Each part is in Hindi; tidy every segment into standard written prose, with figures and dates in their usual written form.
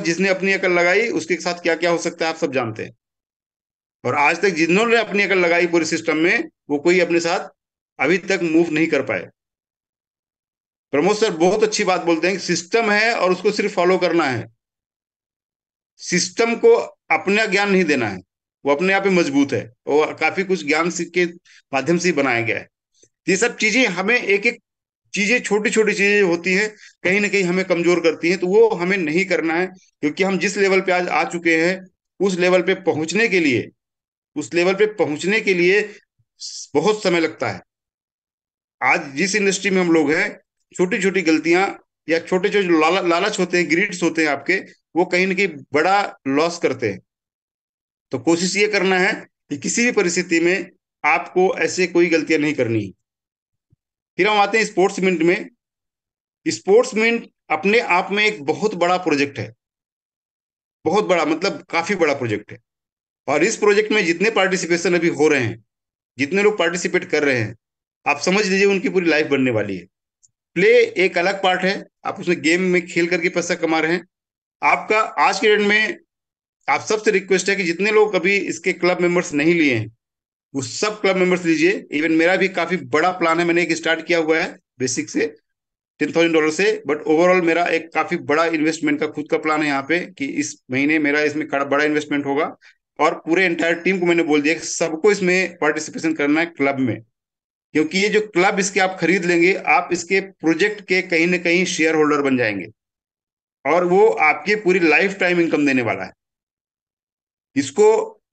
जिसने अपनी अकल लगाई उसके साथ क्या क्या हो सकता है आप सब जानते हैं। और आज तक जिन्होंने अपनी अकल लगाई पूरे सिस्टम में, वो कोई अपने साथ अभी तक मूव नहीं कर पाए। प्रमोद सर बहुत अच्छी बात बोलते हैं कि सिस्टम है और उसको सिर्फ फॉलो करना है। सिस्टम को अपना ज्ञान नहीं देना है, वो अपने आप ही मजबूत है, वो काफी कुछ ज्ञान के माध्यम से ही बनाया गया है। ये सब चीजें हमें एक एक चीजें, छोटी छोटी चीजें होती हैं, कहीं ना कहीं हमें कमजोर करती हैं, तो वो हमें नहीं करना है। क्योंकि हम जिस लेवल पे आज आ चुके हैं, उस लेवल पे पहुंचने के लिए, उस लेवल पे पहुंचने के लिए बहुत समय लगता है। आज जिस इंडस्ट्री में हम लोग हैं, छोटी छोटी गलतियां या छोटे छोटे लालच होते हैं, ग्रीड्स होते हैं आपके, वो कहीं ना कहीं बड़ा लॉस करते हैं। तो कोशिश ये करना है कि किसी भी परिस्थिति में आपको ऐसे कोई गलतियां नहीं करनी। फिर हम आते हैं स्पोर्ट्समेंट में। स्पोर्ट्समेंट अपने आप में एक बहुत बड़ा प्रोजेक्ट है, बहुत बड़ा मतलब काफी बड़ा प्रोजेक्ट है। और इस प्रोजेक्ट में जितने पार्टिसिपेशन अभी हो रहे हैं, जितने लोग पार्टिसिपेट कर रहे हैं, आप समझ लीजिए उनकी पूरी लाइफ बनने वाली है। प्ले एक अलग पार्ट है, आप उसमें गेम में खेल करके पैसा कमा रहे हैं। आपका आज के डेट में आप सबसे रिक्वेस्ट है कि जितने लोग अभी इसके क्लब मेंबर्स नहीं लिए हैं, वो सब क्लब मेंबर्स लीजिए। इवन मेरा भी काफी बड़ा प्लान है, मैंने एक स्टार्ट किया हुआ है बेसिक से $10,000 से, बट ओवरऑल मेरा एक काफी बड़ा इन्वेस्टमेंट का खुद का प्लान है यहाँ पे, कि इस महीने मेरा इसमें बड़ा इन्वेस्टमेंट होगा। और पूरे एंटायर टीम को मैंने बोल दिया कि सबको इसमें पार्टिसिपेशन करना है क्लब में। क्योंकि ये जो क्लब इसके आप खरीद लेंगे, आप इसके प्रोजेक्ट के कहीं ना कहीं शेयर होल्डर बन जाएंगे, और वो आपके पूरी लाइफ टाइम इनकम देने वाला है। इसको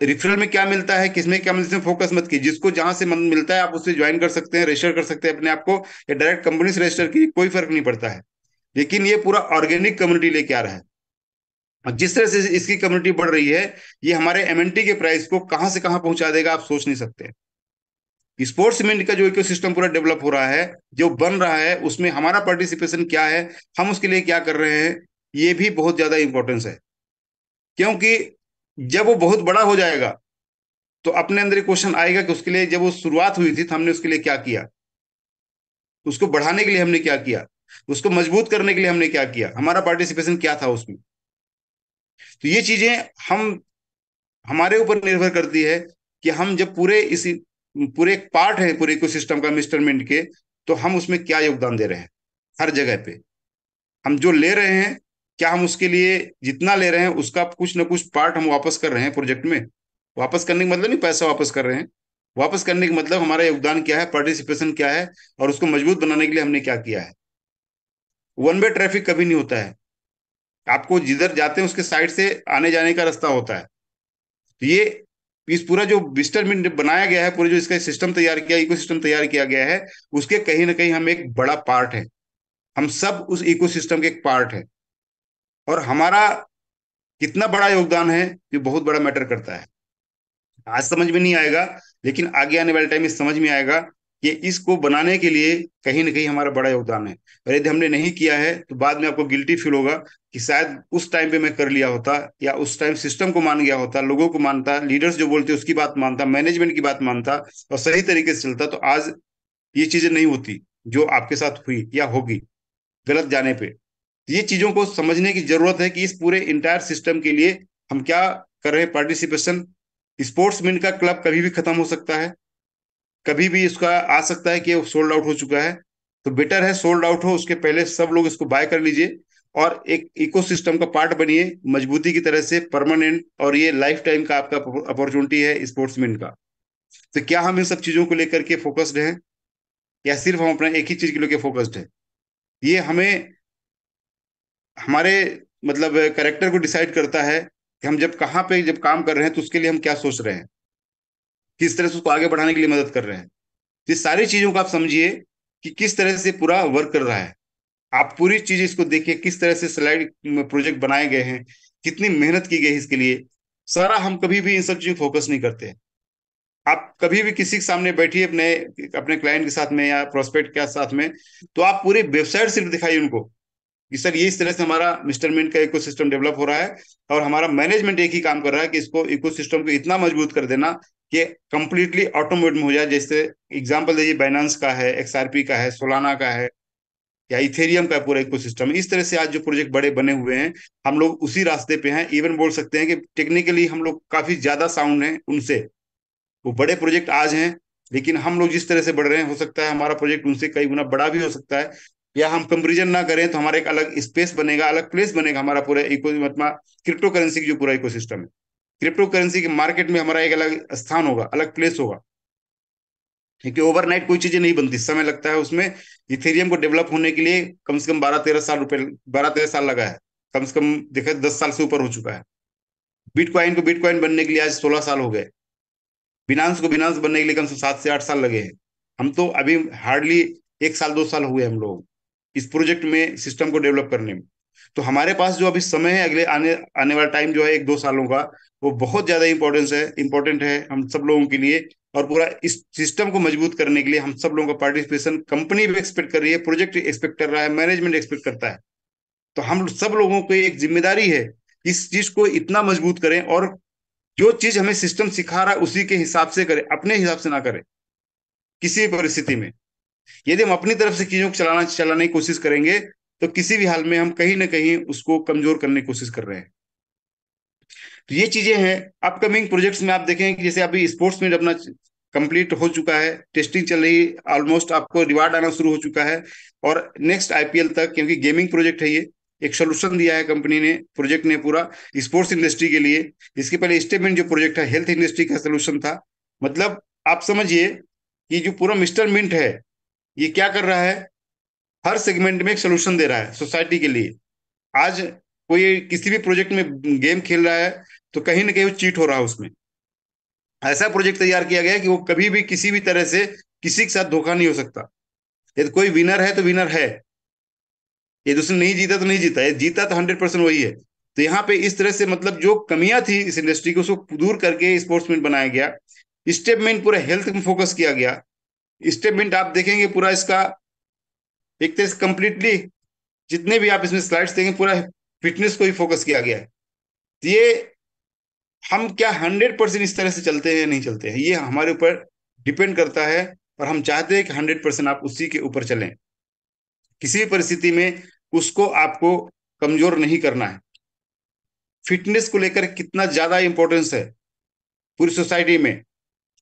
रिफरल में क्या मिलता है, किसमें क्या मिलता है, फोकस मत कीजिए। जिसको जहां से मन मिलता है आप उससे ज्वाइन कर सकते हैं, रजिस्टर कर सकते हैं अपने आप को, या डायरेक्ट कंपनी से रजिस्टर कीजिए, कोई फर्क नहीं पड़ता है। लेकिन ये पूरा ऑर्गेनिक कम्युनिटी लेके आ रहा है। और जिस तरह से इसकी कम्युनिटी बढ़ रही है, ये हमारे एमएनटी के प्राइस को कहां से कहां पहुंचा देगा आप सोच नहीं सकते। स्पोर्ट्स सीमेंट का जो इकोसिस्टम पूरा डेवलप हो रहा है, जो बन रहा है, उसमें हमारा पार्टिसिपेशन क्या है, हम उसके लिए क्या कर रहे हैं, ये भी बहुत ज्यादा इंपॉर्टेंस है। क्योंकि जब वो बहुत बड़ा हो जाएगा, तो अपने अंदर एक क्वेश्चन आएगा कि उसके लिए जब वो शुरुआत हुई थी तो हमने उसके लिए क्या किया, उसको बढ़ाने के लिए हमने क्या किया, उसको मजबूत करने के लिए हमने क्या किया, हमारा पार्टिसिपेशन क्या था उसमें। तो ये चीजें हम हमारे ऊपर निर्भर करती है कि हम जब पूरे इसी पूरे एक पार्ट है पूरे इकोसिस्टम का मेजरमेंट के, तो हम उसमें क्या योगदान दे रहे हैं। हर जगह पे हम जो ले रहे हैं, क्या हम उसके लिए जितना ले रहे हैं उसका कुछ ना कुछ पार्ट हम वापस कर रहे हैं प्रोजेक्ट में। वापस करने का मतलब नहीं पैसा वापस कर रहे हैं, वापस करने का मतलब हमारा योगदान क्या है, पार्टिसिपेशन क्या है, और उसको मजबूत बनाने के लिए हमने क्या किया है। वन वे ट्रैफिक कभी नहीं होता है, आपको जिधर जाते हैं उसके साइड से आने जाने का रास्ता होता है। तो ये इस पूरा जो विस्टर में बनाया गया है, पूरे जो इसका सिस्टम तैयार किया, इकोसिस्टम तैयार किया गया है, उसके कहीं ना कहीं हम एक बड़ा पार्ट है। हम सब उस इकोसिस्टम के एक पार्ट है। और हमारा कितना बड़ा योगदान है, ये बहुत बड़ा मैटर करता है। आज समझ में नहीं आएगा, लेकिन आगे आने वाले टाइम में समझ में आएगा कि इसको बनाने के लिए कहीं ना कहीं हमारा बड़ा योगदान है। और यदि हमने नहीं किया है तो बाद में आपको गिल्टी फील होगा कि शायद उस टाइम पे मैं कर लिया होता, या उस टाइम सिस्टम को मान गया होता, लोगों को मानता, लीडर्स जो बोलते उसकी बात मानता, मैनेजमेंट की बात मानता, और सही तरीके से चलता, तो आज ये चीजें नहीं होती जो आपके साथ हुई या होगी गलत जाने पे। तो ये चीजों को समझने की जरूरत है कि इस पूरे इंटायर सिस्टम के लिए हम क्या कर रहे हैं। पार्टिसिपेशन, स्पोर्ट्समैन का क्लब कभी भी खत्म हो सकता है, कभी भी इसका आ सकता है कि वो सोल्ड आउट हो चुका है। तो बेटर है सोल्ड आउट हो उसके पहले सब लोग इसको बाय कर लीजिए, और एक इकोसिस्टम का पार्ट बनिए मजबूती की तरह से, परमानेंट। और ये लाइफ टाइम का आपका अपॉर्चुनिटी है स्पोर्ट्समैन का। तो क्या हम इन सब चीजों को लेकर के फोकस्ड हैं, या सिर्फ हम अपना एक ही चीज को लेकर फोकस्ड है। ये हमें हमारे मतलब करेक्टर को डिसाइड करता है कि हम जब कहाँ पे जब काम कर रहे हैं तो उसके लिए हम क्या सोच रहे हैं, किस तरह से उसको आगे बढ़ाने के लिए मदद कर रहे हैं। तो ये सारी चीजों को आप समझिए कि किस तरह से पूरा वर्क कर रहा है। आप पूरी चीज इसको देखिए, किस तरह से स्लाइड प्रोजेक्ट बनाए गए हैं, कितनी मेहनत की गई है इसके लिए। सारा हम कभी भी इन सब चीजों फोकस नहीं करते हैं। आप कभी भी किसी के सामने बैठिए अपने अपने क्लाइंट के साथ में या प्रोस्पेक्ट के साथ में, तो आप पूरी वेबसाइट सिर्फ दिखाइए उनको कि सर ये इस तरह से हमारा मिस्टरमेंट का इकोसिस्टम डेवलप हो रहा है। और हमारा मैनेजमेंट एक ही काम कर रहा है कि इसको इकोसिस्टम को इतना मजबूत कर देना कि कंप्लीटली ऑटोमेट में हो जाए। जैसे एग्जांपल दीजिए, बाइनेंस का है, एक्सआरपी का है, सोलाना का है, या इथेरियम का पूरा इकोसिस्टम। इस तरह से आज जो प्रोजेक्ट बड़े बने हुए हैं, हम लोग उसी रास्ते पे हैं। इवन बोल सकते हैं कि टेक्निकली हम लोग काफी ज्यादा साउंड हैं उनसे। वो बड़े प्रोजेक्ट आज हैं, लेकिन हम लोग जिस तरह से बढ़ रहे हैं, हो सकता है हमारा प्रोजेक्ट उनसे कई गुना बड़ा भी हो सकता है। या हम कंपेरिजन ना करें तो हमारा एक अलग स्पेस बनेगा, अलग प्लेस बनेगा हमारा पूरा इको, मतलब क्रिप्टो करेंसी की जो पूरा इकोसिस्टम है। क्रिप्टो करेंसी के मार्केट में हमारा एक अलग स्थान होगा, अलग प्लेस होगा। क्योंकि ओवरनाइट कोई चीजें नहीं बनती, समय लगता है उसमें। इथेरियम को डेवलप होने के लिए कम से कम 12-13 साल 12-13 साल लगा है। कम से कम देखा 10 साल से ऊपर हो चुका है। बिटकॉइन को बिटकॉइन बनने के लिए आज 16 साल हो गए। बिनांस को बिनांस बनने के लिए कम से 7 से 8 साल लगे हैं। हम तो अभी हार्डली 1 साल 2 साल हुए हम लोग इस प्रोजेक्ट में, सिस्टम को डेवलप करने में। तो हमारे पास जो अभी समय है, अगले आने आने वाला टाइम जो है 1-2 सालों का, वो बहुत ज्यादा इंपॉर्टेंट है हम सब लोगों के लिए। और पूरा इस सिस्टम को मजबूत करने के लिए हम सब लोगों का पार्टिसिपेशन कंपनी भी एक्सपेक्ट कर रही है, प्रोजेक्ट एक्सपेक्ट कर रहा है, मैनेजमेंट एक्सपेक्ट करता है। तो हम सब लोगों को एक जिम्मेदारी है, इस चीज को इतना मजबूत करें, और जो चीज हमें सिस्टम सिखा रहा है उसी के हिसाब से करें, अपने हिसाब से ना करें किसी भी परिस्थिति में। यदि हम अपनी तरफ से चीजों को चलाने की कोशिश करेंगे, तो किसी भी हाल में हम कहीं ना कहीं उसको कमजोर करने की कोशिश कर रहे हैं। तो ये चीजें हैं। अपकमिंग प्रोजेक्ट्स में आप देखें कि जैसे अभी स्पोर्ट्स में अपना कंप्लीट हो चुका है, टेस्टिंग चल रही, ऑलमोस्ट आपको रिवार्ड आना शुरू हो चुका है। और नेक्स्ट आईपीएल तक, क्योंकि गेमिंग प्रोजेक्ट है ये, एक सोल्यूशन दिया है कंपनी ने, प्रोजेक्ट ने पूरा स्पोर्ट्स इंडस्ट्री के लिए। इसके पहले स्टेटमेंट जो प्रोजेक्ट है, हेल्थ इंडस्ट्री का सोल्यूशन था। मतलब आप समझिए कि जो पूरा मिस्टर मिंट है, ये क्या कर रहा है, हर सेगमेंट में एक सोल्यूशन दे रहा है सोसाइटी के लिए। आज कोई किसी भी प्रोजेक्ट में गेम खेल रहा है, तो कहीं ना कहीं वो चीट हो रहा है उसमें। ऐसा प्रोजेक्ट तैयार किया गया है कि वो कभी भी किसी भी तरह से किसी के साथ धोखा नहीं हो सकता। यदि कोई विनर है तो विनर है, ये दूसरे नहीं जीता तो नहीं जीता, ये जीता तो 100% वही है। तो यहाँ पे इस तरह से, मतलब जो कमियां थी इस इंडस्ट्री को, उसको दूर करके स्पोर्ट्समेंट बनाया गया। स्टेटमेंट पूरा हेल्थ में फोकस किया गया। स्टेटमेंट आप देखेंगे पूरा इसका एक तरह से कंप्लीटली, जितने भी आप इसमें स्लाइड्स देखेंगे, पूरा फिटनेस को ही फोकस किया गया है। तो ये हम क्या 100% इस तरह से चलते हैं या नहीं चलते हैं, ये हमारे ऊपर डिपेंड करता है। और हम चाहते हैं कि 100% आप उसी के ऊपर चलें। किसी भी परिस्थिति में उसको आपको कमजोर नहीं करना है। फिटनेस को लेकर कितना ज्यादा इंपॉर्टेंस है पूरी सोसाइटी में।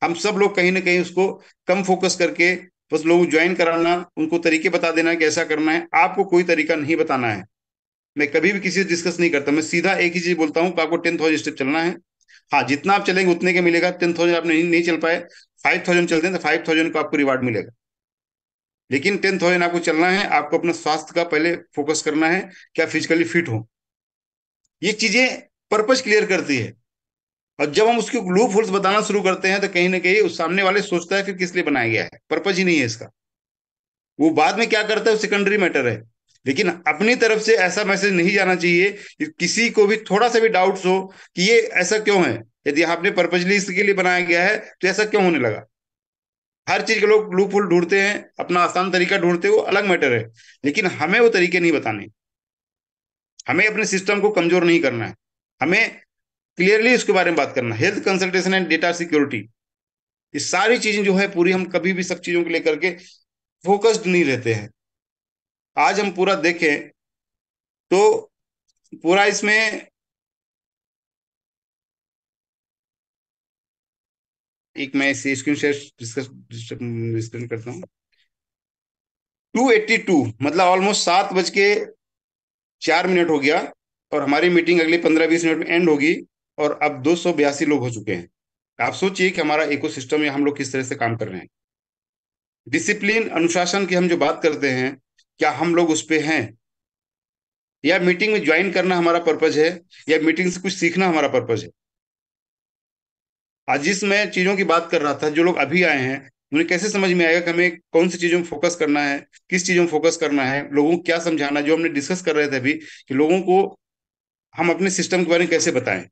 हम सब लोग कहीं ना कहीं उसको कम फोकस करके, बस लोग ज्वाइन कराना, उनको तरीके बता देना कि ऐसा करना है, आपको कोई तरीका नहीं बताना है। मैं कभी भी किसी से डिस्कस नहीं करता, मैं सीधा एक ही चीज बोलता हूँ कि आपको 10,000 स्टेप चलना है। हाँ, जितना आप चलेंगे उतने के मिलेगा। 10,000 आप नहीं चल पाए, 5,000 चलते हैं तो 5,000 को आपको रिवार्ड मिलेगा। लेकिन 10,000 आपको चलना है, आपको अपना स्वास्थ्य का पहले फोकस करना है, क्या फिजिकली फिट हो। ये चीजें पर्पज क्लियर करती है। और जब हम उसके लूप होल्स बताना शुरू करते हैं, तो कहीं ना कहीं उस सामने वाले सोचता है फिर किस लिए बनाया गया है, पर्पज ही नहीं है इसका। वो बाद में क्या करता है, सेकेंडरी मैटर है। लेकिन अपनी तरफ से ऐसा मैसेज नहीं जाना चाहिए कि किसी को भी थोड़ा सा भी डाउट्स हो कि ये ऐसा क्यों है। यदि आपने पर्पजली इसके लिए बनाया गया है, तो ऐसा क्यों होने लगा। हर चीज के लोग लूप होल ढूंढते हैं, अपना आसान तरीका ढूंढते हैं, वो अलग मैटर है। लेकिन हमें वो तरीके नहीं बताने। हमें अपने सिस्टम को कमजोर नहीं करना है। हमें क्लियरली उसके बारे में बात करना। Health consultation and data security, ये सारी चीजें जो है पूरी, हम कभी भी सब चीजों को लेकर के फोकस्ड नहीं रहते हैं। आज हम पूरा देखें तो पूरा इसमें, एक मैं इसे स्क्रीन शेयर डिस्कस डिस्कस करता हूँ। 282, मतलब ऑलमोस्ट 7:04 हो गया, और हमारी मीटिंग अगले 15-20 मिनट में एंड होगी। और अब 282 लोग हो चुके हैं। आप सोचिए कि हमारा इकोसिस्टम या हम लोग किस तरह से काम कर रहे हैं। डिसिप्लिन, अनुशासन की हम जो बात करते हैं, क्या हम लोग उस पे हैं, या मीटिंग में ज्वाइन करना हमारा पर्पज है, या मीटिंग से कुछ सीखना हमारा पर्पज है। आज जिस मैं चीजों की बात कर रहा था, जो लोग अभी आए हैं, उन्हें कैसे समझ में आएगा कि हमें कौन सी चीजों में फोकस करना है, किस चीजों में फोकस करना है, लोगों को क्या समझाना है, जो हमने डिस्कस कर रहे थे अभी, कि लोगों को हम अपने सिस्टम के बारे में कैसे बताएं।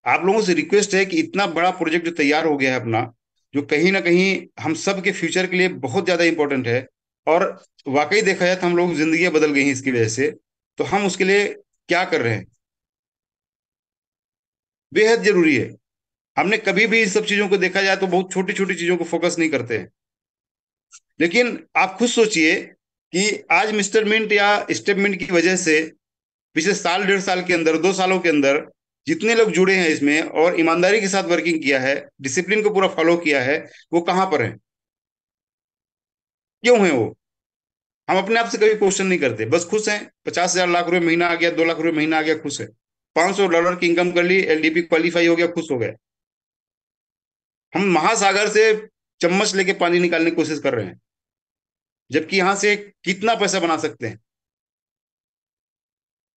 आप लोगों से रिक्वेस्ट है कि इतना बड़ा प्रोजेक्ट जो तैयार हो गया है अपना, जो कहीं ना कहीं हम सब के फ्यूचर के लिए बहुत ज्यादा इंपॉर्टेंट है, और वाकई देखा जाए तो हम लोग जिंदगियां बदल गई हैं इसकी वजह से, तो हम उसके लिए क्या कर रहे हैं, बेहद जरूरी है। हमने कभी भी इन सब चीजों को देखा जाए तो बहुत छोटी छोटी चीजों को फोकस नहीं करते हैं। लेकिन आप खुद सोचिए कि आज मिस्टर मिंट या स्टेप मिंट की वजह से पिछले साल, 1.5 साल के अंदर, 2 सालों के अंदर जितने लोग जुड़े हैं इसमें और ईमानदारी के साथ वर्किंग किया है, डिसिप्लिन को पूरा फॉलो किया है, वो कहाँ पर है? क्यों है वो? हम अपने आप से कभी क्वेश्चन नहीं करते, बस खुश हैं। 50,000 लाख रुपए महीना आ गया, 2 लाख रुपए महीना आ गया, खुश है। $500 की इनकम कर ली, एलडीपी क्वालिफाई हो गया, खुश हो गए। हम महासागर से चम्मच लेके पानी निकालने की कोशिश कर रहे हैं, जबकि यहां से कितना पैसा बना सकते हैं।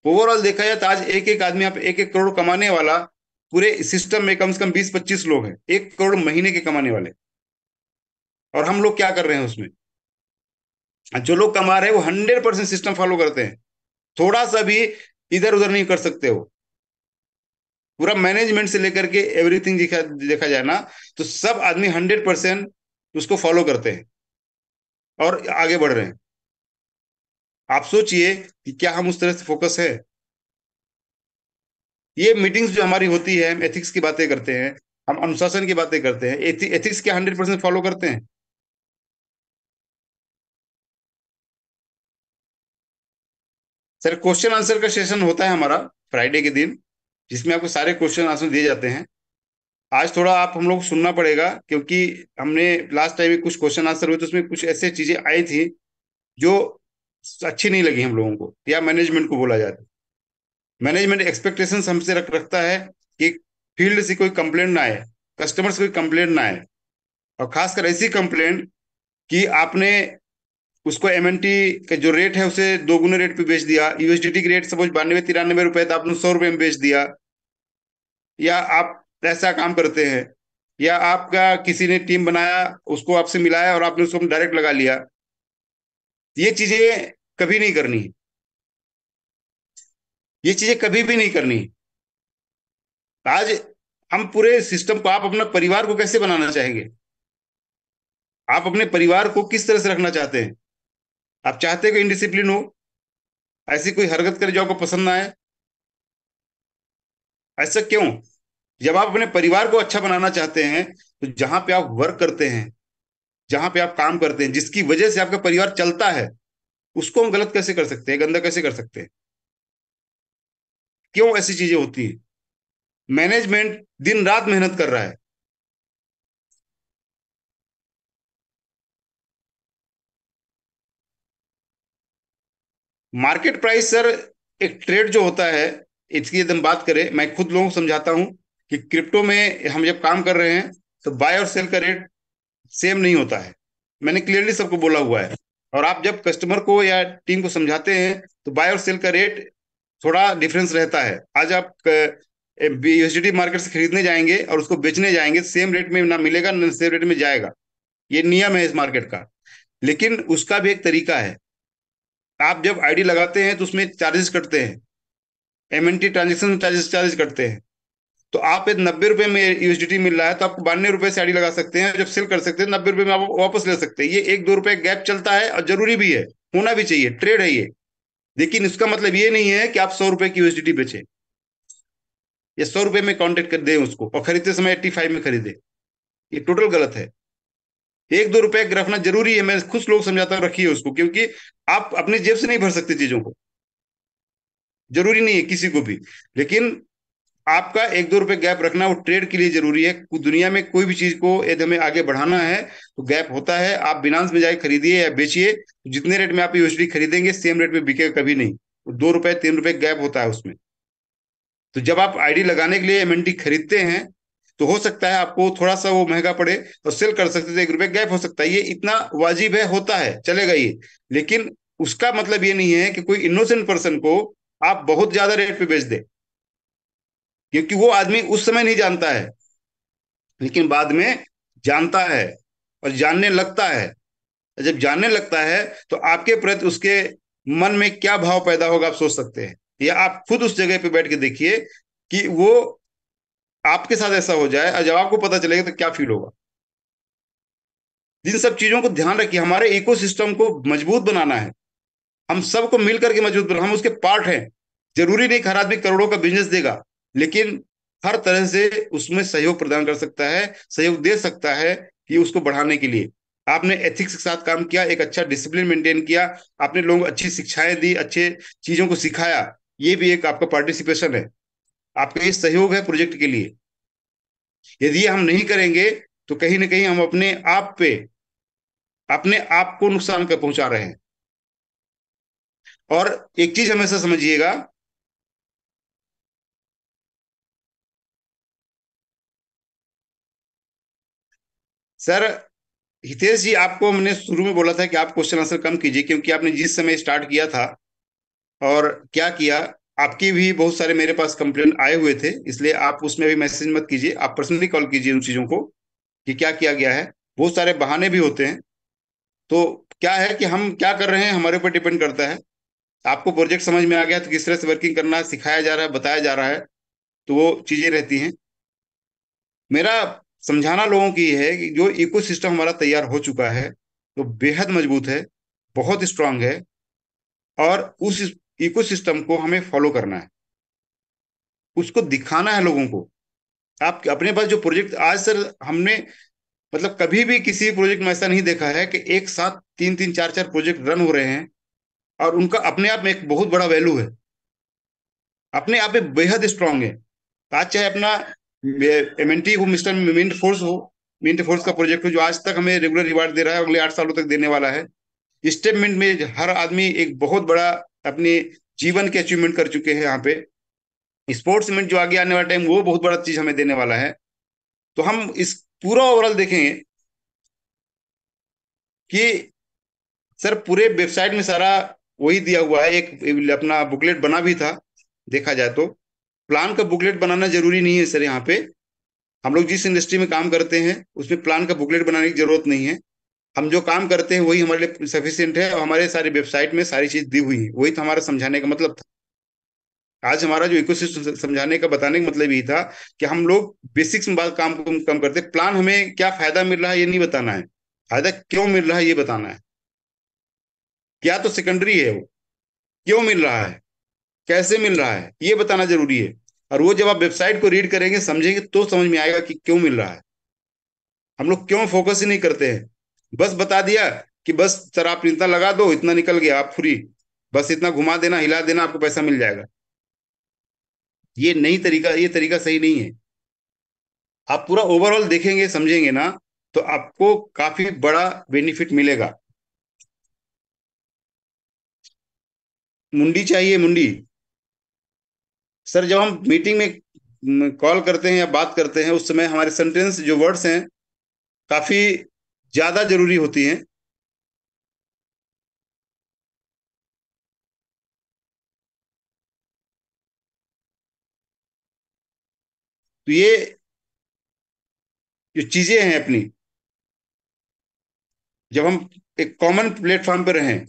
ओवरऑल देखा जाए तो आज एक एक आदमी, आप 1-1 करोड़ कमाने वाला पूरे सिस्टम में कम से कम 20-25 लोग हैं 1 करोड़ महीने के कमाने वाले। और हम लोग क्या कर रहे हैं उसमें? जो लोग कमा रहे हैं वो 100% सिस्टम फॉलो करते हैं, थोड़ा सा भी इधर उधर नहीं कर सकते हो। पूरा मैनेजमेंट से लेकर के एवरीथिंग देखा देखा जाए ना, तो सब आदमी 100% उसको फॉलो करते हैं और आगे बढ़ रहे हैं। आप सोचिए कि क्या हम उस तरह से फोकस है? ये मीटिंग्स जो हमारी होती है, हम एथिक्स की बातें करते हैं, हम अनुशासन की बातें करते हैं, एथिक्स क्या 100% फॉलो करते हैं? सर, क्वेश्चन आंसर का सेशन होता है हमारा फ्राइडे के दिन, जिसमें आपको सारे क्वेश्चन आंसर दिए जाते हैं। आज थोड़ा आप हम लोग सुनना पड़ेगा, क्योंकि हमने लास्ट टाइम कुछ क्वेश्चन आंसर हुए तो उसमें कुछ ऐसे चीजें आई थी जो अच्छी नहीं लगी हम लोगों को, या मैनेजमेंट को बोला जाता है। मैनेजमेंट एक्सपेक्टेशंस हमसे रखता है कि फील्ड से कोई कंप्लेंट ना आए, कस्टमर से कोई कंप्लेंट ना आए, और खासकर ऐसी कंप्लेंट कि आपने उसको एमएनटी का जो रेट है उसे 2 गुने रेट पे बेच दिया, यूएसडीटी की रेट सपोज 92-93 रुपए था, आपने 100 रुपए में बेच दिया, या आप ऐसा काम करते हैं, या आपका किसी ने टीम बनाया, उसको आपसे मिलाया और आपने उसको डायरेक्ट लगा लिया। ये चीजें कभी नहीं करनी, ये चीजें कभी भी नहीं करनी। आज हम पूरे सिस्टम को, आप अपना परिवार को कैसे बनाना चाहेंगे? आप अपने परिवार को किस तरह से रखना चाहते हैं? आप चाहते हैं कि इनडिसिप्लिन हो, ऐसी कोई हरकत करे जो आपको पसंद ना आए? ऐसा क्यों? जब आप अपने परिवार को अच्छा बनाना चाहते हैं, तो जहां पे आप वर्क करते हैं, जहां पे आप काम करते हैं, जिसकी वजह से आपका परिवार चलता है, उसको हम गलत कैसे कर सकते हैं, गंदा कैसे कर सकते हैं? क्यों ऐसी चीजें होती हैं? मैनेजमेंट दिन रात मेहनत कर रहा है। मार्केट प्राइस सर, एक ट्रेड जो होता है, इसकी यदि हम बात करें, मैं खुद लोगों को समझाता हूं कि क्रिप्टो में हम जब काम कर रहे हैं तो बाय और सेल का रेट सेम नहीं होता है। मैंने क्लियरली सबको बोला हुआ है। और आप जब कस्टमर को या टीम को समझाते हैं तो बाय और सेल का रेट थोड़ा डिफरेंस रहता है। आज आप यूएसडीटी मार्केट से खरीदने जाएंगे और उसको बेचने जाएंगे, सेम रेट में ना मिलेगा ना सेम रेट में जाएगा। ये नियम है इस मार्केट का। लेकिन उसका भी एक तरीका है। आप जब आईडी लगाते हैं तो उसमें चार्जेस कटते हैं, एमएनटी ट्रांजेक्शन चार्जेस चार्ज करते हैं। तो आप यदि 90 रुपए में यूएसडीटी मिल रहा है तो आपको 92 रुपए से आईडी लगा सकते हैं, जब सेल कर सकते हैं 90 रुपए में आप वापस ले सकते हैं। ये 1-2 रुपए गैप चलता है और जरूरी भी है, होना भी चाहिए, ट्रेड है ये। लेकिन इसका मतलब ये नहीं है कि आप 100 रुपए की यूएसडीटी बेचें या 100 रुपए में कांटेक्ट कर दें उसको और खरीदते समय 85 में खरीदे। ये टोटल गलत है। 1-2 रुपए रखना जरूरी है, मैं खुद लोग समझाता हूँ रखिए उसको, क्योंकि आप अपनी जेब से नहीं भर सकते चीजों को, जरूरी नहीं है किसी को भी। लेकिन आपका 1-2 रुपए गैप रखना वो ट्रेड के लिए जरूरी है। दुनिया में कोई भी चीज को यदि हमें आगे बढ़ाना है तो गैप होता है। आप बिनांस में जाके खरीदिए या बेचिए, जितने रेट में आप यूएसडी खरीदेंगे सेम रेट में बिकेगा कभी नहीं। 2-3 रुपए गैप होता है उसमें। तो जब आप आईडी लगाने के लिए एमएनटी खरीदते हैं तो हो सकता है आपको थोड़ा सा वो महंगा पड़े, और सेल कर सकते थे 1 रुपए गैप हो सकता है। ये इतना वाजिब है, होता है, चलेगा ये। लेकिन उसका मतलब ये नहीं है कि कोई इनोसेंट पर्सन को आप बहुत ज्यादा रेट पे बेच दे, क्योंकि वो आदमी उस समय नहीं जानता है, लेकिन बाद में जानता है और जानने लगता है। जब जानने लगता है तो आपके प्रति उसके मन में क्या भाव पैदा होगा आप सोच सकते हैं। या आप खुद उस जगह पे बैठ के देखिए कि वो आपके साथ ऐसा हो जाए और जब आपको पता चलेगा तो क्या फील होगा। इन सब चीजों को ध्यान रखिए, हमारे इकोसिस्टम को मजबूत बनाना है। हम सबको मिल करके मजबूत बना, हम उसके पार्ट हैं। जरूरी नहीं कि हर आदमी करोड़ों का बिजनेस देगा, लेकिन हर तरह से उसमें सहयोग प्रदान कर सकता है, सहयोग दे सकता है कि उसको बढ़ाने के लिए। आपने एथिक्स के साथ काम किया, एक अच्छा डिसिप्लिन मेंटेन किया, आपने लोगों को अच्छी शिक्षाएं दी, अच्छे चीजों को सिखाया, ये भी एक आपका पार्टिसिपेशन है, आपका ये सहयोग है प्रोजेक्ट के लिए। यदि ये हम नहीं करेंगे तो कहीं ना कहीं हम अपने आप को नुकसान कर पहुंचा रहे हैं। और एक चीज हमेशा समझिएगा। सर, हितेश जी, आपको मैंने शुरू में बोला था कि आप क्वेश्चन आंसर कम कीजिए, क्योंकि आपने जिस समय स्टार्ट किया था और क्या किया, आपकी भी बहुत सारे मेरे पास कंप्लेंट आए हुए थे, इसलिए आप उसमें भी मैसेज मत कीजिए, आप पर्सनली कॉल कीजिए उन चीजों को कि क्या किया गया है। बहुत सारे बहाने भी होते हैं। तो क्या है कि हम क्या कर रहे हैं हमारे ऊपर डिपेंड करता है। आपको प्रोजेक्ट समझ में आ गया तो किस तरह से वर्किंग करना है, सिखाया जा रहा है, बताया जा रहा है, तो वो चीजें रहती हैं। मेरा समझाना लोगों की है कि जो इकोसिस्टम हमारा तैयार हो चुका है तो बेहद मजबूत है, बहुत स्ट्रांग है, और उस इकोसिस्टम को हमें फॉलो करना है, उसको दिखाना है लोगों को। आप अपने पास जो प्रोजेक्ट आज सर हमने, मतलब कभी भी किसी प्रोजेक्ट में ऐसा नहीं देखा है कि एक साथ तीन तीन चार चार प्रोजेक्ट रन हो रहे हैं और उनका अपने आप में एक बहुत बड़ा वैल्यू है, अपने आप में बेहद स्ट्रांग है। आज चाहे अपना एमएनटी हो, मिस्टर मिंट फोर्स हो, मिंट फोर्स का प्रोजेक्ट हो जो आज तक हमें रेगुलर रिवार्ड दे रहा है, अगले 8 सालों तक देने वाला है। स्टेप मिंट में हर आदमी एक बहुत बड़ा अपने जीवन के अचीवमेंट कर चुके हैं यहाँ पे। स्पोर्ट्स मिंट जो आगे आने वाला टाइम वो बहुत बड़ा चीज हमें देने वाला है। तो हम इस पूरा ओवरऑल देखेंगे कि सर पूरे वेबसाइट में सारा वही दिया हुआ है। एक अपना बुकलेट बना भी था, देखा जाए तो प्लान का बुकलेट बनाना जरूरी नहीं है सर यहाँ पे। हम लोग जिस इंडस्ट्री में काम करते हैं उसमें प्लान का बुकलेट बनाने की जरूरत नहीं है। हम जो काम करते हैं वही हमारे लिए सफिशियंट है, और हमारे सारी वेबसाइट में सारी चीज दी हुई है, वही तो हमारा समझाने का मतलब था। आज हमारा जो इकोसिस्टम समझाने का बताने का मतलब यही था कि हम लोग बेसिक्स में बात काम को कम करते, प्लान हमें क्या फायदा मिल रहा है ये नहीं बताना है, फायदा क्यों मिल रहा है ये बताना है। क्या तो सेकेंडरी है वो, क्यों मिल रहा है, कैसे मिल रहा है ये बताना जरूरी है। और वो जब आप वेबसाइट को रीड करेंगे समझेंगे तो समझ में आएगा कि क्यों मिल रहा है। हम लोग क्यों फोकस ही नहीं करते हैं, बस बता दिया कि बस सर आप इतना लगा दो, इतना निकल गया, आप फ्री, बस इतना घुमा देना हिला देना आपको पैसा मिल जाएगा। ये नहीं तरीका, ये तरीका सही नहीं है। आप पूरा ओवरऑल देखेंगे समझेंगे ना तो आपको काफी बड़ा बेनिफिट मिलेगा। मुंडी चाहिए, मुंडी। सर जब हम मीटिंग में कॉल करते हैं या बात करते हैं उस समय हमारे सेंटेंस जो वर्ड्स हैं काफी ज्यादा जरूरी होती हैं। तो ये जो चीजें हैं अपनी, जब हम एक कॉमन प्लेटफॉर्म पर रहें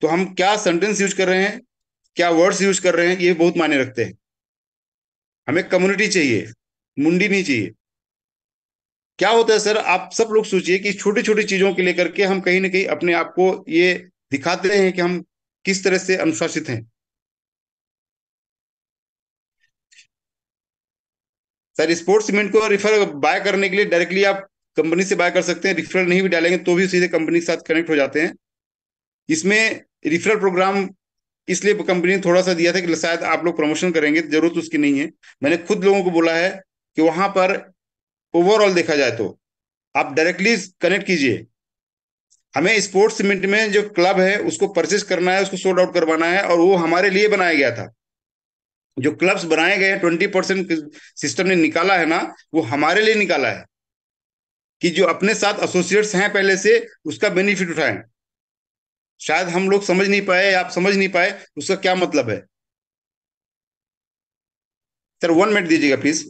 तो हम क्या सेंटेंस यूज कर रहे हैं, क्या वर्ड्स यूज कर रहे हैं, ये बहुत मायने रखते हैं। हमें कम्युनिटी चाहिए, मुंडी नहीं चाहिए। क्या होता है सर, आप सब लोग सोचिए कि छोटी छोटी चीजों के लेकर के हम कहीं ना कहीं अपने आप को ये दिखाते हैं कि हम किस तरह से अनुशासित हैं। सर स्पोर्ट्स सीमेंट को रिफर बाय करने के लिए डायरेक्टली आप कंपनी से बाय कर सकते हैं, रिफरल नहीं भी डालेंगे तो भी सीधे कंपनी के साथ कनेक्ट हो जाते हैं। इसमें रिफरल प्रोग्राम इसलिए कंपनी ने थोड़ा सा दिया था कि शायद आप लोग प्रमोशन करेंगे, तो जरूरत उसकी नहीं है। मैंने खुद लोगों को बोला है कि वहां पर ओवरऑल देखा जाए तो आप डायरेक्टली कनेक्ट कीजिए। हमें स्पोर्ट्स सीमेंट में जो क्लब है उसको परचेस करना है, उसको सोल्ड आउट करवाना है, और वो हमारे लिए बनाया गया था। जो क्लब्स बनाए गए हैं 20% सिस्टम ने निकाला है ना, वो हमारे लिए निकाला है कि जो अपने साथ एसोसिएट्स हैं पहले से उसका बेनिफिट उठाएं। शायद हम लोग समझ नहीं पाए, आप समझ नहीं पाए उसका क्या मतलब है। सर 1 मिनट दीजिएगा प्लीज।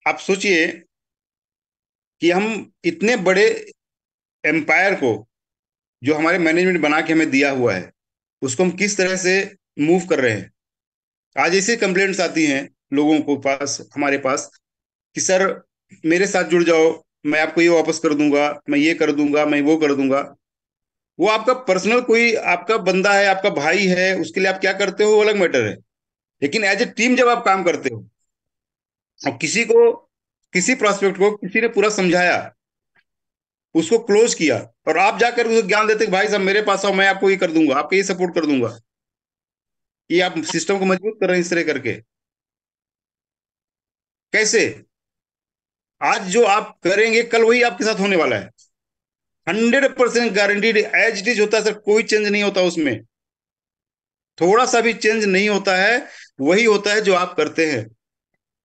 आप सोचिए, कि हम इतने बड़े एम्पायर को, जो हमारे मैनेजमेंट बना के हमें दिया हुआ है, उसको हम किस तरह से मूव कर रहे हैं। आज ऐसी कंप्लेंट्स आती हैं लोगों को पास, हमारे पास, कि सर मेरे साथ जुड़ जाओ, मैं आपको ये वापस कर दूंगा, मैं ये कर दूंगा, मैं वो कर दूंगा। वो आपका पर्सनल कोई आपका बंदा है, आपका भाई है, उसके लिए आप क्या करते हो वो अलग मैटर है। लेकिन एज ए टीम जब आप काम करते हो, और किसी प्रोस्पेक्ट को किसी ने पूरा समझाया, उसको क्लोज किया, और आप जाकर उसको ज्ञान देते कि भाई साहब मेरे पास आओ, मैं आपको ये कर दूंगा, आपको ये सपोर्ट कर दूंगा, ये आप सिस्टम को मजबूत कर रहे हैं इस तरह करके। कैसे? आज जो आप करेंगे कल वही आपके साथ होने वाला है। 100% गारंटीड, एज इट इज होता है सर, कोई चेंज नहीं होता उसमें। थोड़ा सा भी चेंज नहीं होता है। वही होता है जो आप करते हैं।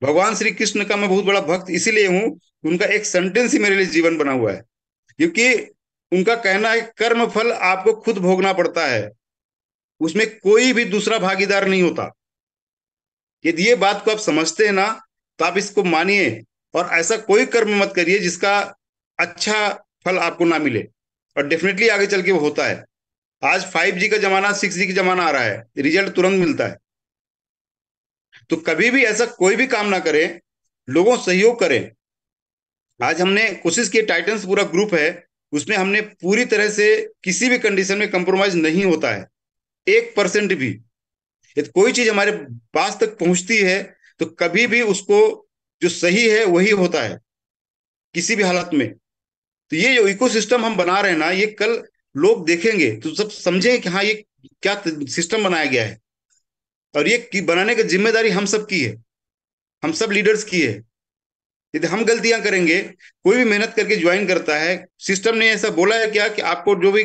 भगवान श्री कृष्ण का मैं बहुत बड़ा भक्त इसीलिए हूं, उनका एक सेंटेंस ही मेरे लिए जीवन बना हुआ है। क्योंकि उनका कहना है, कर्म फल आपको खुद भोगना पड़ता है, उसमें कोई भी दूसरा भागीदार नहीं होता। यदि ये बात को आप समझते हैं ना, तो आप इसको मानिए, और ऐसा कोई कर्म मत करिए जिसका अच्छा फल आपको ना मिले। और डेफिनेटली आगे चल के वो होता है। आज 5G का जमाना, 6G का जमाना आ रहा है, रिजल्ट तुरंत मिलता है। तो कभी भी ऐसा कोई भी काम ना करें, लोगों सहयोग करें। आज हमने कोशिश की, टाइटंस पूरा ग्रुप है, उसमें हमने पूरी तरह से किसी भी कंडीशन में कंप्रोमाइज नहीं होता है, 1% भी। यदि कोई चीज हमारे पास तक पहुंचती है, तो कभी भी उसको जो सही है वही होता है, किसी भी हालत में। तो ये जो इकोसिस्टम हम बना रहे हैं ना, ये कल लोग देखेंगे तो सब समझेंगे कि हाँ, ये क्या सिस्टम बनाया गया है। और ये बनाने की जिम्मेदारी हम सब की है, हम सब लीडर्स की है। यदि हम गलतियां करेंगे, कोई भी मेहनत करके ज्वाइन करता है, सिस्टम ने ऐसा बोला है क्या कि आपको जो भी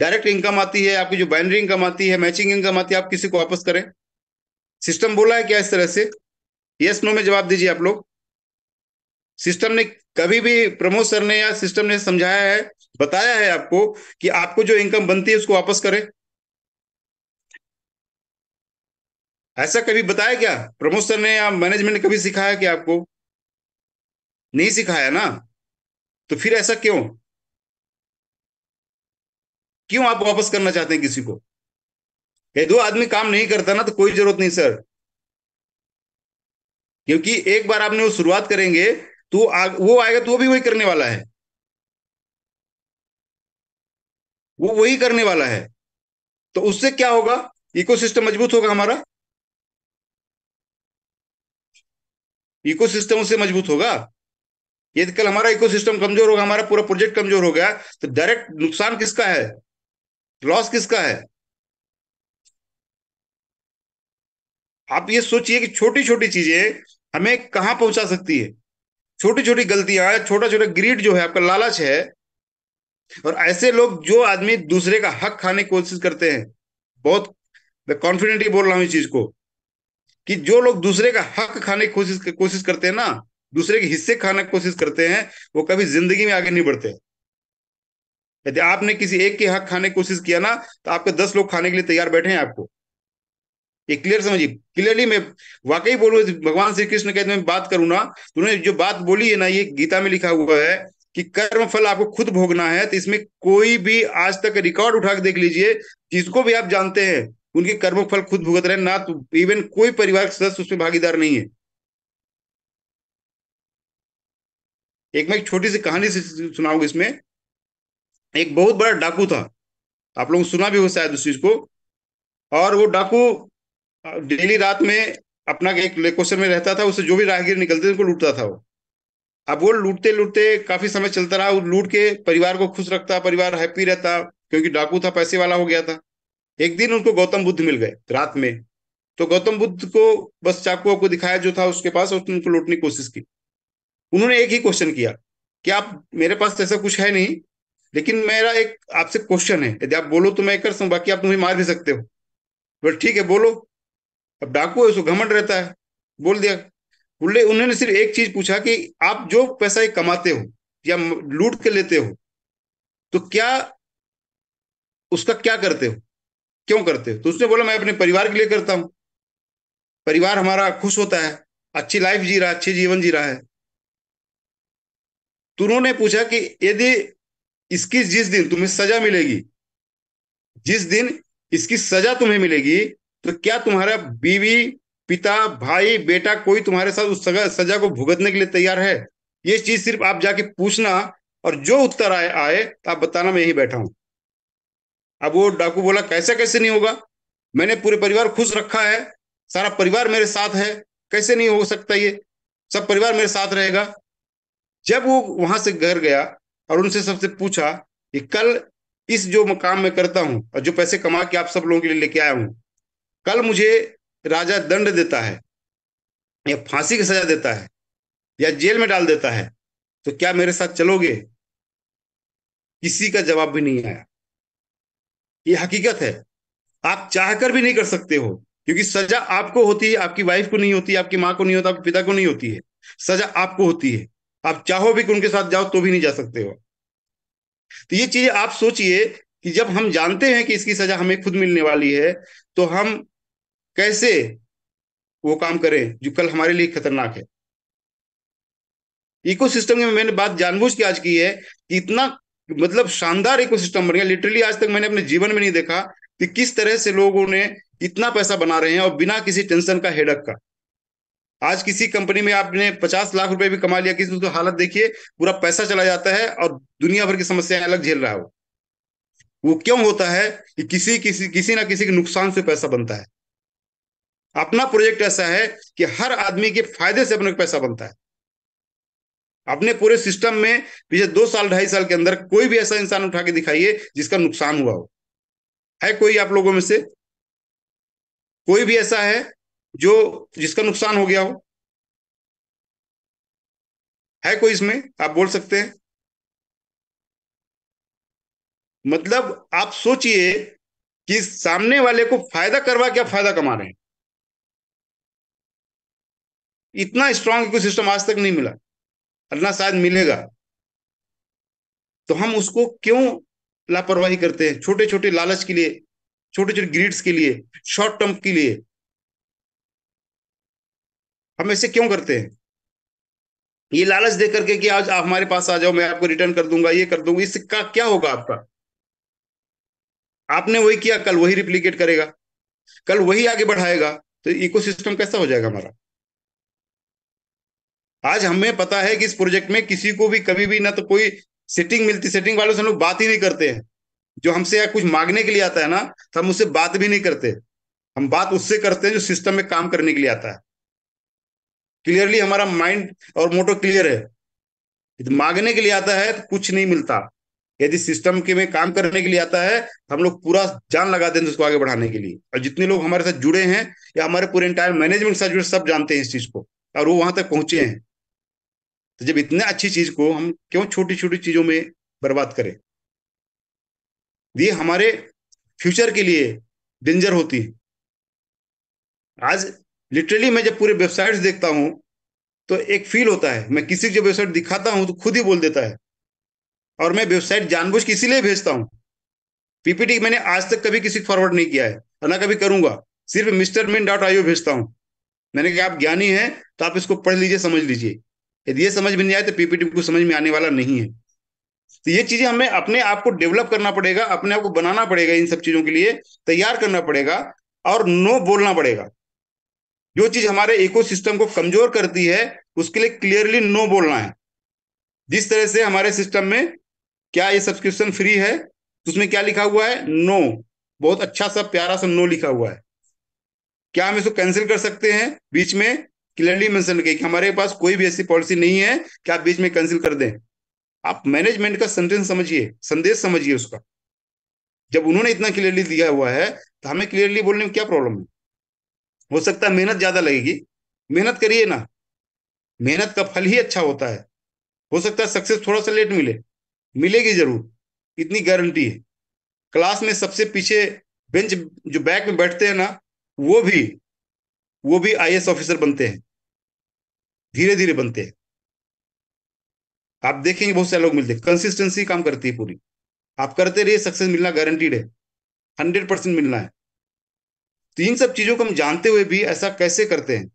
डायरेक्ट इनकम आती है, आपकी जो बाइनरी इनकम आती है, मैचिंग इनकम आती है, आप किसी को वापस करें? सिस्टम बोला है क्या इस तरह से? यस नो में जवाब दीजिए आप लोग। सिस्टम ने कभी भी, प्रमोद सर ने या सिस्टम ने समझाया है, बताया है आपको कि आपको जो इनकम बनती है उसको वापस करें? ऐसा कभी बताया क्या प्रमोद सर ने या मैनेजमेंट ने? कभी सिखाया क्या आपको? नहीं सिखाया ना। तो फिर ऐसा क्यों? क्यों आप वापस करना चाहते हैं किसी को? ये दो आदमी काम नहीं करता ना, तो कोई जरूरत नहीं सर। क्योंकि एक बार आपने वो शुरुआत करेंगे, तो वो आएगा तो वो भी वही करने वाला है। वो वही करने वाला है। तो उससे क्या होगा? इकोसिस्टम मजबूत होगा हमारा। इकोसिस्टम उससे मजबूत होगा। यदि कल हमारा इकोसिस्टम कमजोर होगा, हमारा पूरा प्रोजेक्ट कमजोर हो गया, तो डायरेक्ट नुकसान किसका है? लॉस किसका है? आप ये सोचिए कि छोटी छोटी चीजें हमें कहां पहुंचा सकती है। छोटी छोटी गलतियां, छोटा छोटा ग्रीड जो है, आपका लालच है। और ऐसे लोग, जो आदमी दूसरे का हक खाने की कोशिश करते हैं, बहुत, मैं कॉन्फिडेंटली बोल रहा हूँ इस चीज को, कि जो लोग दूसरे का हक खाने की कोशिश करते हैं ना, दूसरे के हिस्से खाने की कोशिश करते हैं, वो कभी जिंदगी में आगे नहीं बढ़ते। यदि आपने किसी एक के हक खाने की कोशिश किया ना, तो आपके 10 लोग खाने के लिए तैयार बैठे हैं आपको। ये क्लियर समझिए, क्लियरली मैं वाकई बोलूँ, भगवान श्री कृष्ण कहते मैं बात करूँ ना, तो उन्होंने जो बात बोली है ना, ये गीता में लिखा हुआ है कि कर्म फल आपको खुद भोगना है। तो इसमें कोई भी आज तक रिकॉर्ड उठा के देख लीजिए, जिसको भी आप जानते हैं, उनके कर्म फल खुद भुगत रहे हैं ना, तो इवन कोई परिवार का सदस्य उसमें भागीदार नहीं है। एक मैं एक छोटी सी कहानी से सुनाऊंगा इसमें। एक बहुत बड़ा डाकू था, आप लोगों ने सुना भी हो शायद उस चीज को। और वो डाकू डेली रात में अपना एक लोकेशन में रहता था, उससे जो भी राहगीर निकलते थे उनको लूटता था वो। अब वो लूटते लूटते काफी समय चलता रहा, वो लूट के परिवार को खुश रखता, परिवार हैप्पी रहता, क्योंकि डाकू था, पैसे वाला हो गया था। एक दिन उनको गौतम बुद्ध मिल गए रात में। तो गौतम बुद्ध को बस चाकू वाकू दिखाया जो था उसके पास, और उसने उनको लूटने की कोशिश की। उन्होंने एक ही क्वेश्चन किया कि आप, मेरे पास तो ऐसा कुछ है नहीं, लेकिन मेरा एक आपसे क्वेश्चन है, यदि आप बोलो तो मैं कर सकूं, बाकी आप मुझे मार भी सकते हो। बोले ठीक है बोलो। अब डाकू है, उसको घमंड रहता है, बोल दिया। बोले, उन्होंने सिर्फ एक चीज पूछा कि आप जो पैसा ये कमाते हो या लूट के लेते हो, तो क्या उसका क्या करते हो, क्यों करते हो? तो उसने बोला, मैं अपने परिवार के लिए करता हूँ, परिवार हमारा खुश होता है, अच्छी लाइफ जी रहा है, अच्छी जीवन जी रहा है। तो उन्होंने पूछा कि यदि इसकी जिस दिन तुम्हें सजा मिलेगी, जिस दिन इसकी सजा तुम्हें मिलेगी, तो क्या तुम्हारा बीवी, पिता, भाई, बेटा कोई तुम्हारे साथ उस सजा सजा को भुगतने के लिए तैयार है? ये चीज सिर्फ आप जाके पूछना, और जो उत्तर आए आए तो आप बताना मैं यही बैठा हूं। अब वो डाकू बोला कैसे कैसे नहीं होगा, मैंने पूरे परिवार खुश रखा है, सारा परिवार मेरे साथ है, कैसे नहीं हो सकता ये, सब परिवार मेरे साथ रहेगा। जब वो वहां से घर गया और उनसे सबसे पूछा कि कल इस जो काम मैं करता हूँ और जो पैसे कमा के आप सब लोगों के लिए लेके आया हूँ, कल मुझे राजा दंड देता है या फांसी की सजा देता है या जेल में डाल देता है, तो क्या मेरे साथ चलोगे? किसी का जवाब भी नहीं आया। ये हकीकत है, आप चाहकर भी नहीं कर सकते हो, क्योंकि सजा आपको होती है, आपकी वाइफ को नहीं होती, आपकी माँ को नहीं होता, आपके पिता को नहीं होती है। सजा आपको होती है, आप चाहो भी कि उनके साथ जाओ तो भी नहीं जा सकते हो। तो ये चीजें आप सोचिए कि जब हम जानते हैं कि इसकी सजा हमें खुद मिलने वाली है, तो हम कैसे वो काम करें जो कल हमारे लिए खतरनाक है। इकोसिस्टम की मैंने बात जानबूझ के आज की है कि इतना मतलब शानदार इकोसिस्टम बन गया, लिटरली आज तक मैंने अपने जीवन में नहीं देखा कि किस तरह से लोगों ने इतना पैसा बना रहे हैं और बिना किसी टेंशन का, हेडक का। आज किसी कंपनी में आपने 50 लाख रुपए भी कमा लिया, किसी तो हालत देखिए, पूरा पैसा चला जाता है और दुनिया भर की समस्याएं अलग झेल रहा हो। वो क्यों होता है कि किसी किसी किसी ना किसी के नुकसान से पैसा बनता है। अपना प्रोजेक्ट ऐसा है कि हर आदमी के फायदे से अपने को पैसा बनता है। अपने पूरे सिस्टम में पिछले 2 साल 2.5 साल के अंदर कोई भी ऐसा इंसान उठा के दिखाइए जिसका नुकसान हुआ हो। है कोई आप लोगों में से कोई भी ऐसा है जो जिसका नुकसान हो गया हो? है कोई इसमें? आप बोल सकते हैं। मतलब आप सोचिए कि सामने वाले को फायदा करवा क्या फायदा कमा रहे हैं। इतना स्ट्रांग इकोसिस्टम आज तक नहीं मिला, और ना शायद मिलेगा। तो हम उसको क्यों लापरवाही करते हैं, छोटे छोटे लालच के लिए, छोटे छोटे ग्रीड्स के लिए, शॉर्ट टर्म के लिए हम ऐसे क्यों करते हैं? ये लालच दे करके कि आज आप हमारे पास आ जाओ, मैं आपको रिटर्न कर दूंगा, ये कर दूंगा, इसका क्या होगा आपका? आपने वही किया, कल वही रिप्लिकेट करेगा, कल वही आगे बढ़ाएगा, तो इकोसिस्टम कैसा हो जाएगा हमारा? आज हमें पता है कि इस प्रोजेक्ट में किसी को भी कभी भी ना तो कोई सेटिंग मिलती, सेटिंग वालों से हम लोग बात ही नहीं करते हैं। जो हमसे या कुछ मांगने के लिए आता है ना, तो हम उससे बात भी नहीं करते। हम बात उससे करते हैं जो सिस्टम में काम करने के लिए आता है। क्लियरली हमारा माइंड और मोटो क्लियर है। यदि मांगने के लिए आता है तो कुछ नहीं मिलता, यदि सिस्टम के में काम करने के लिए आता है तो हम लोग पूरा जान लगा देते हैं उसको आगे बढ़ाने के लिए। और जितने लोग हमारे साथ जुड़े हैं या हमारे पूरे इंटायर मैनेजमेंट से जुड़े, सब जानते हैं इस चीज को, और वो वहां तक पहुंचे हैं। तो जब इतने अच्छी चीज को हम क्यों छोटी छोटी चीजों में बर्बाद करें? ये हमारे फ्यूचर के लिए डेंजर होती है। आज लिटरली मैं जब पूरे वेबसाइट्स देखता हूँ तो एक फील होता है, मैं किसी को जब वेबसाइट दिखाता हूँ तो खुद ही बोल देता है। और मैं वेबसाइट जानबूझ के इसीलिए भेजता हूँ। पीपीटी मैंने आज तक कभी किसी को फॉरवर्ड नहीं किया है और ना कभी करूंगा। सिर्फ mistermin.io भेजता हूँ। मैंने कहा आप ज्ञानी हैं तो आप इसको पढ़ लीजिए, समझ लीजिए। यदि ये समझ में नहीं आए तो पीपीटी को समझ में आने वाला नहीं है। तो ये चीजें हमें अपने आप को डेवलप करना पड़ेगा, अपने आप को बनाना पड़ेगा, इन सब चीजों के लिए तैयार करना पड़ेगा, और नो बोलना पड़ेगा। जो चीज हमारे इकोसिस्टम को कमजोर करती है उसके लिए क्लियरली नो बोलना है। जिस तरह से हमारे सिस्टम में, क्या ये सब्सक्रिप्शन फ्री है तो उसमें क्या लिखा हुआ है? नो। बहुत अच्छा सा प्यारा सा नो लिखा हुआ है। क्या हम इसको कैंसिल कर सकते हैं बीच में? क्लियरली मेंशन किया कि हमारे पास कोई भी ऐसी पॉलिसी नहीं है कि आप बीच में कैंसिल कर दें। आप मैनेजमेंट का सेंटेंस समझिए, संदेश समझिए उसका। जब उन्होंने इतना क्लियरली दिया हुआ है तो हमें क्लियरली बोलने में क्या प्रॉब्लम है? हो सकता है मेहनत ज्यादा लगेगी, मेहनत करिए ना, मेहनत का फल ही अच्छा होता है। हो सकता है सक्सेस थोड़ा सा लेट मिले, मिलेगी जरूर, इतनी गारंटी है। क्लास में सबसे पीछे बेंच, जो बैक में बैठते हैं ना, वो भी वो भी आईएएस ऑफिसर बनते हैं, धीरे धीरे बनते हैं। आप देखेंगे बहुत सारे लोग मिलते हैं, कंसिस्टेंसी काम करती है पूरी। आप करते रहिए, सक्सेस मिलना गारंटीड है, 100% मिलना है। तो इन सब चीजों को हम जानते हुए भी ऐसा कैसे करते हैं?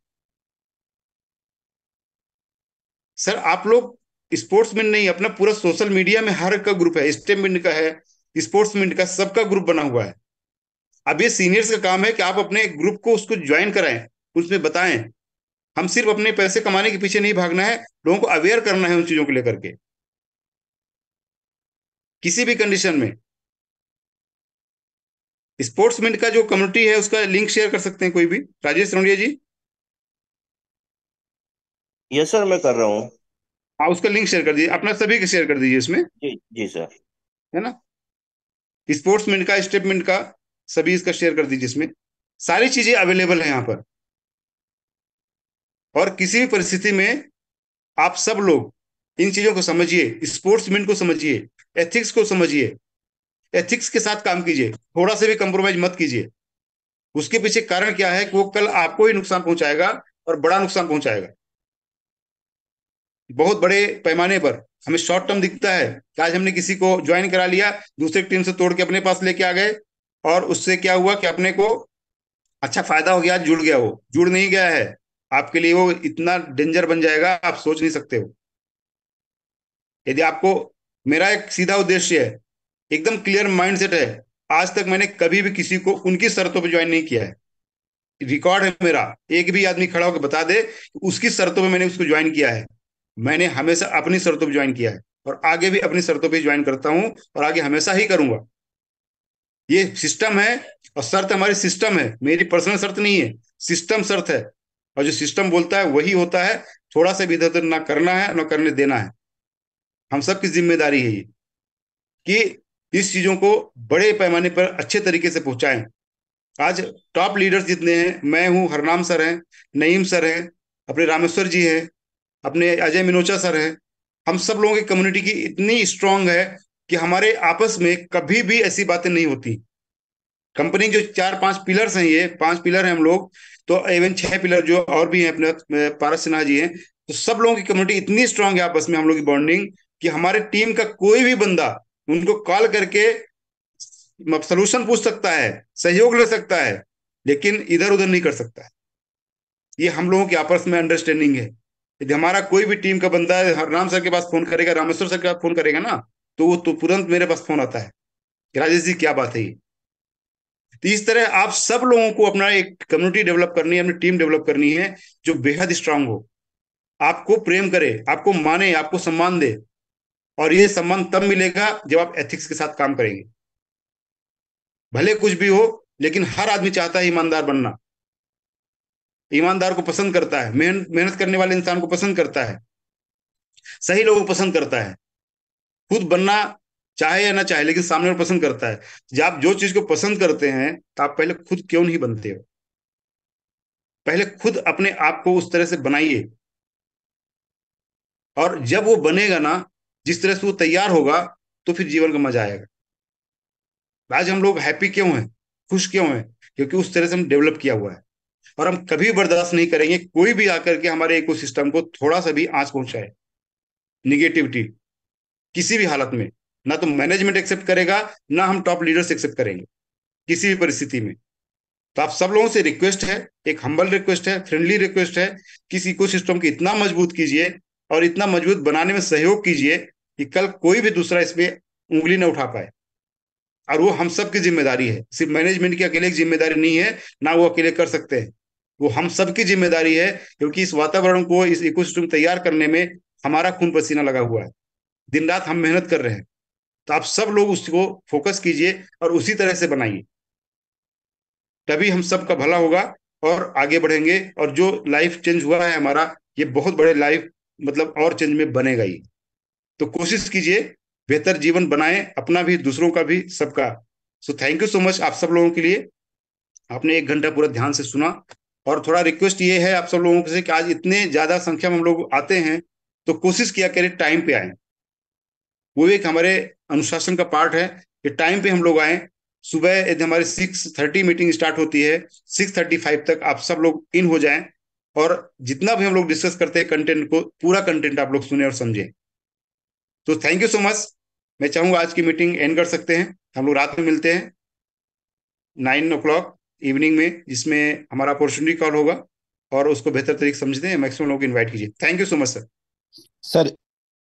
सर आप लोग स्पोर्ट्समिंट नहीं, अपना पूरा सोशल मीडिया में हर का ग्रुप है, स्टेम मिंट का है, स्पोर्ट्समिंट का, सबका ग्रुप बना हुआ है। अब ये सीनियर्स का काम है कि आप अपने ग्रुप को उसको ज्वाइन कराएं, उसमें बताएं। हम सिर्फ अपने पैसे कमाने के पीछे नहीं भागना है, लोगों को अवेयर करना है उन चीजों को लेकर के, किसी भी कंडीशन में। स्पोर्ट्समिंट का जो कम्युनिटी है उसका लिंक शेयर कर सकते हैं कोई भी, राजेश रौड़िया जी। यस सर, मैं कर रहा हूँ। हाँ, उसका लिंक शेयर कर दीजिए, अपना सभी के शेयर कर दीजिए इसमें, जी जी सर। है ना। स्पोर्ट्समिंट का, स्टेटमेंट का, सभी इसका शेयर कर दीजिए इसमें। सारी चीजें अवेलेबल है यहाँ पर। और किसी भी परिस्थिति में आप सब लोग इन चीजों को समझिए, स्पोर्ट्समैन को समझिए, एथिक्स को समझिए, एथिक्स के साथ काम कीजिए, थोड़ा सा भी कंप्रोमाइज मत कीजिए। उसके पीछे कारण क्या है कि वो कल आपको ही नुकसान पहुंचाएगा, और बड़ा नुकसान पहुंचाएगा, बहुत बड़े पैमाने पर। हमें शॉर्ट टर्म दिखता है कि आज हमने किसी को ज्वाइन करा लिया, दूसरे टीम से तोड़ के अपने पास लेके आ गए, और उससे क्या हुआ कि अपने को अच्छा फायदा हो गया, जुड़ गया। वो जुड़ नहीं गया है, आपके लिए वो इतना डेंजर बन जाएगा आप सोच नहीं सकते हो। यदि आपको, मेरा एक सीधा उद्देश्य है, एकदम क्लियर माइंडसेट है। आज तक मैंने कभी भी किसी को उनकी शर्तों पे ज्वाइन नहीं किया है। रिकॉर्ड है मेरा, एक भी आदमी खड़ा होकर बता दे कि उसकी शर्तों पे मैंने उसको ज्वाइन किया है। मैंने हमेशा अपनी शर्तों पे ज्वाइन किया है, और आगे भी अपनी शर्तों पे ज्वाइन करता हूं, और आगे हमेशा ही करूंगा। ये सिस्टम है, और शर्त हमारी सिस्टम है, मेरी पर्सनल शर्त नहीं है, सिस्टम शर्त है। और जो सिस्टम बोलता है वही होता है। थोड़ा सा भी इधर उधर ना करना है ना करने देना है। हम सबकी जिम्मेदारी है ये, कि इस चीजों को बड़े पैमाने पर अच्छे तरीके से पहुंचाएं। आज टॉप लीडर्स जितने हैं, मैं हूँ, हरनाम सर हैं, नईम सर हैं, अपने रामेश्वर जी हैं, अपने अजय मिनोचा सर हैं। हम सब लोगों की कम्युनिटी की इतनी स्ट्रांग है कि हमारे आपस में कभी भी ऐसी बातें नहीं होती। कंपनी जो चार पांच पिलर्स हैं, ये पांच पिलर हैं हम लोग, तो इवन छह पिलर जो और भी हैं, अपने पारस सिन्हा जी हैं। तो सब लोगों की कम्युनिटी इतनी स्ट्रांग है आपस में, हम लोग की बॉन्डिंग, कि हमारे टीम का कोई भी बंदा उनको कॉल करके सोल्यूशन पूछ सकता है, सहयोग ले सकता है, लेकिन इधर उधर नहीं कर सकता है। ये हम लोगों की आपस में अंडरस्टैंडिंग है। यदि हमारा कोई भी टीम का बंदा है, राम सर के पास फोन करेगा, रामेश्वर सर के पास फोन करेगा ना, तो वो तो तुरंत मेरे पास फोन आता है कि राजेश जी क्या बात है ये। तो इस तरह आप सब लोगों को अपना एक कम्युनिटी डेवलप करनी है, अपनी टीम डेवलप करनी है, जो बेहद स्ट्रांग हो, आपको प्रेम करे, आपको माने, आपको सम्मान दे। और ये सम्मान तब मिलेगा जब आप एथिक्स के साथ काम करेंगे। भले कुछ भी हो, लेकिन हर आदमी चाहता है ईमानदार बनना, ईमानदार को पसंद करता है, मेहनत मेहनत करने वाले इंसान को पसंद करता है, सही लोगों को पसंद करता है। खुद बनना चाहे या ना चाहे, लेकिन सामने वाला पसंद करता है। जब आप जो चीज को पसंद करते हैं, तो आप पहले खुद क्यों नहीं बनते हो? पहले खुद अपने आप को उस तरह से बनाइए, और जब वो बनेगा ना, जिस तरह से वो तैयार होगा, तो फिर जीवन का मजा आएगा। आज हम लोग हैप्पी क्यों हैं, खुश क्यों हैं? क्योंकि उस तरह से हम डेवलप किया हुआ है। और हम कभी बर्दाश्त नहीं करेंगे कोई भी आकर के हमारे इकोसिस्टम को थोड़ा सा भी आंच पहुंचाए, निगेटिविटी, किसी भी हालत में। ना तो मैनेजमेंट एक्सेप्ट करेगा, ना हम टॉप लीडर्स एक्सेप्ट करेंगे, किसी भी परिस्थिति में। तो आप सब लोगों से रिक्वेस्ट है, एक हम्बल रिक्वेस्ट है, फ्रेंडली रिक्वेस्ट है, कि इस इकोसिस्टम को इतना मजबूत कीजिए, और इतना मजबूत बनाने में सहयोग कीजिए, कि कल कोई भी दूसरा इसमें उंगली न उठा पाए। और वो हम सब की जिम्मेदारी है, सिर्फ मैनेजमेंट की अकेले की जिम्मेदारी नहीं है, ना वो अकेले कर सकते हैं। वो हम सबकी जिम्मेदारी है, क्योंकि इस वातावरण को, इस इकोसिस्टम तैयार करने में हमारा खून पसीना लगा हुआ है, दिन रात हम मेहनत कर रहे हैं। तो आप सब लोग उसको फोकस कीजिए, और उसी तरह से बनाइए, तभी हम सबका भला होगा, और आगे बढ़ेंगे। और जो लाइफ चेंज हुआ है हमारा, ये बहुत बड़े लाइफ, मतलब और चेंज में बनेगा ही। तो कोशिश कीजिए, बेहतर जीवन बनाएं, अपना भी, दूसरों का भी, सबका। So thank you so much आप सब लोगों के लिए। आपने एक घंटा पूरा ध्यान से सुना। और थोड़ा रिक्वेस्ट ये है आप सब लोगों से कि आज इतने ज्यादा संख्या में हम लोग आते हैं, तो कोशिश किया करें टाइम पे आए। वो एक हमारे अनुशासन का पार्ट है कि टाइम पे हम लोग आए। सुबह यदि हमारी 6:30 मीटिंग स्टार्ट होती है, 6:35 तक आप सब लोग इन हो जाएं, और जितना भी हम लोग डिस्कस करते हैं कंटेंट को, पूरा कंटेंट आप लोग सुने और समझे। तो थैंक यू सो मच। मैं चाहूंगा आज की मीटिंग एंड कर सकते हैं। हम लोग रात में मिलते हैं 9 o'clock इवनिंग में, जिसमें हमारा अपॉर्चुनिटी कॉल होगा, और उसको बेहतर तरीके से समझते हैं। मैक्सिमम लोग इन्वाइट कीजिए। Thank you so much sir. Sir